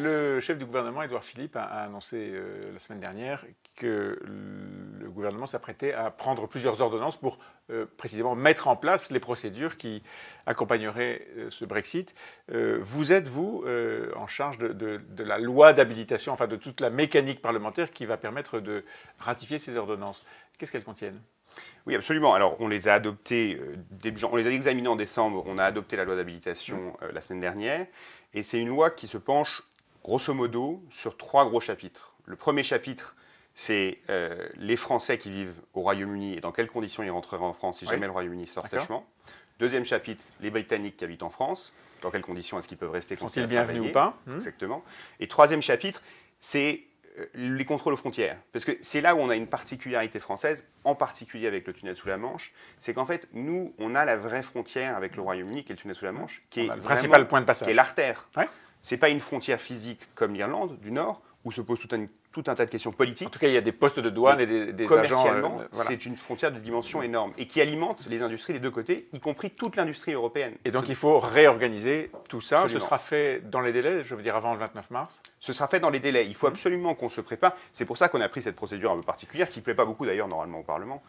Le chef du gouvernement, Édouard Philippe, a annoncé la semaine dernière que le gouvernement s'apprêtait à prendre plusieurs ordonnances pour précisément mettre en place les procédures qui accompagneraient ce Brexit. Vous êtes, vous, en charge de la loi d'habilitation, enfin de toute la mécanique parlementaire qui va permettre de ratifier ces ordonnances. Qu'est-ce qu'elles contiennent ? Oui, absolument. Alors, on les a adoptées, on les a examinées en décembre. On a adopté la loi d'habilitation la semaine dernière. Et c'est une loi qui se penche, grosso modo, sur 3 gros chapitres. Le premier chapitre, c'est les Français qui vivent au Royaume-Uni et dans quelles conditions ils rentreraient en France si jamais le Royaume-Uni sort sèchement. Deuxième chapitre, les Britanniques qui habitent en France. Dans quelles conditions est-ce qu'ils peuvent rester? Sont-ils bienvenus ou pas? Exactement. Et troisième chapitre, c'est les contrôles aux frontières. Parce que c'est là où on a une particularité française, en particulier avec le tunnel sous la Manche, c'est qu'en fait, nous, on a la vraie frontière avec le Royaume-Uni, qui est le tunnel sous la Manche, qui est le principal point de passage. Qui est l'artère. Ouais. Ce n'est pas une frontière physique comme l'Irlande du Nord, où se pose tout un tas de questions politiques. En tout cas, il y a des postes de douane et des agents. Commercialement, c'est une frontière de dimension énorme et qui alimente les industries des deux côtés, y compris toute l'industrie européenne. Et donc, il faut réorganiser tout ça. Absolument. Ce sera fait dans les délais, je veux dire avant le 29 mars. Ce sera fait dans les délais. Il faut absolument qu'on se prépare. C'est pour ça qu'on a pris cette procédure un peu particulière, qui ne plaît pas beaucoup d'ailleurs normalement au Parlement.